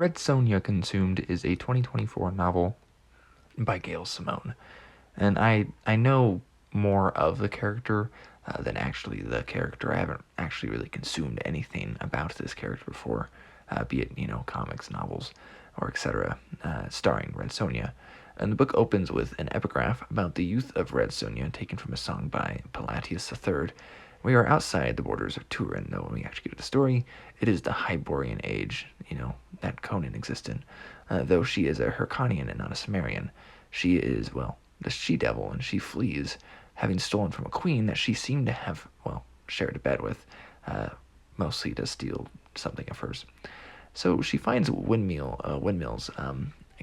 Red Sonja Consumed is a 2024 novel by Gail Simone. And I know more of the character than actually the character. I haven't actually really consumed anything about this character before, be it, comics, novels, or etc., starring Red Sonja. And the book opens with an epigraph about the youth of Red Sonja, taken from a song by Palladius III. We are outside the borders of Turin, though when we actually get to the story, it is the Hyborian age, that Conan existed. Though she is a Hyrcanian and not a Cimmerian, she is, well, the she-devil, and she flees, having stolen from a queen that she seemed to have, well, shared a bed with, mostly to steal something of hers. So she finds windmills,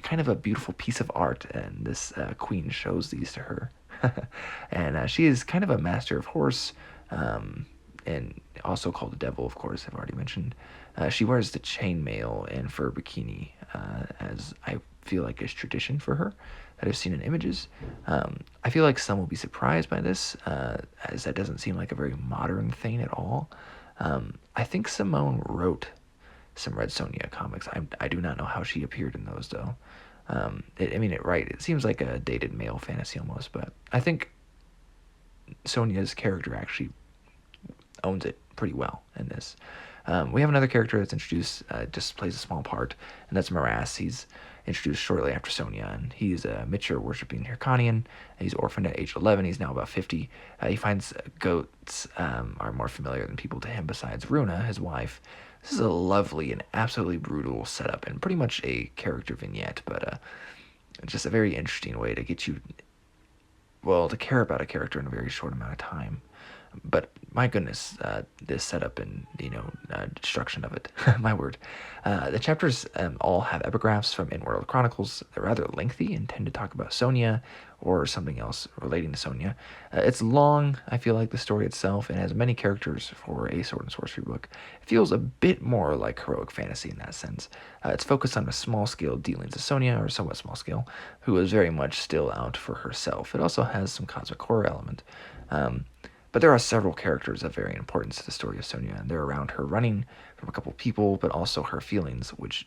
kind of a beautiful piece of art, and this queen shows these to her. And she is kind of a master of horse, and also called the devil, of course, I've already mentioned. She wears the chainmail and fur bikini, as I feel like is tradition for her that I've seen in images. I feel like some will be surprised by this, as that doesn't seem like a very modern thing at all. I think Simone wrote some Red Sonja comics. I do not know how she appeared in those, though. It seems like a dated male fantasy almost, but I think Sonja's character actually owns it pretty well in this. We have another character that's introduced, just plays a small part, and that's Morass. He's introduced shortly after Sonja, and he's a Mitcher worshipping Hyrcanian. He's orphaned at age 11. He's now about 50. He finds goats are more familiar than people to him besides Runa, his wife. This is a lovely and absolutely brutal setup, and pretty much a character vignette, but just a very interesting way to get you, well, to care about a character in a very short amount of time. But my goodness, this setup and destruction of it, my word. The chapters all have epigraphs from in-world chronicles. They're rather lengthy and tend to talk about Sonja or something else relating to Sonja. It's long, I feel like, the story itself, and has many characters for a sword and sorcery book. It feels a bit more like heroic fantasy in that sense. It's focused on the small-scale dealings of Sonja, or somewhat small-scale, who is very much still out for herself. It also has some cosmic horror element. But there are several characters of varying importance to the story of Sonja, and they're around her running from a couple people, but also her feelings, which,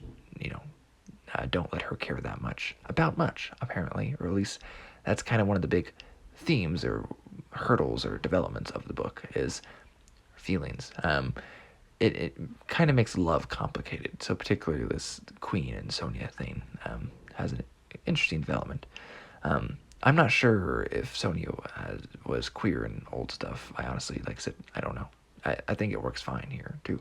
don't let her care that much about much, apparently, or at least that's kind of one of the big themes or hurdles or developments of the book is feelings. It kind of makes love complicated, so particularly this Queen and Sonja thing has an interesting development. I'm not sure if Sonja was queer in old stuff. I honestly, like I said, I don't know. I think it works fine here too.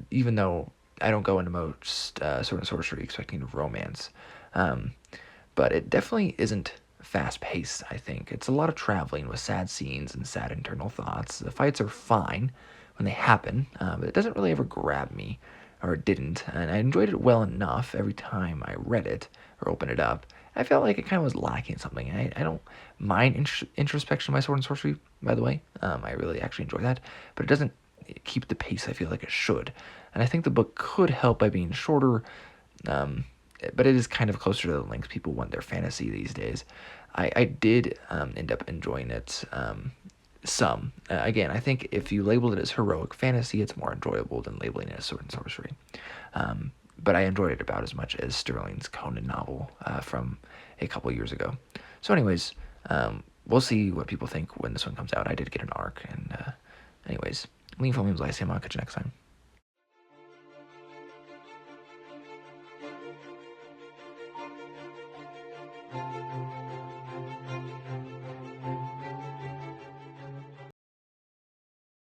Even though I don't go into most sword and sorcery expecting romance, but it definitely isn't fast paced. I think it's a lot of traveling with sad scenes and sad internal thoughts. The fights are fine when they happen, but it doesn't really ever grab me, or it didn't. And I enjoyed it well enough every time I read it or opened it up. I felt like it kind of was lacking something. I don't mind introspection by sword and sorcery, by the way. I really actually enjoy that, but it doesn't keep the pace I feel like it should. And I think the book could help by being shorter, but it is kind of closer to the length people want their fantasy these days. I did end up enjoying it some. Again, I think if you labeled it as heroic fantasy, it's more enjoyable than labeling it as sword and sorcery. But I enjoyed it about as much as Sterling's Conan novel from a couple years ago. So anyways, we'll see what people think when this one comes out. I did get an arc, and anyways, lean from Williams, I'll catch you next time.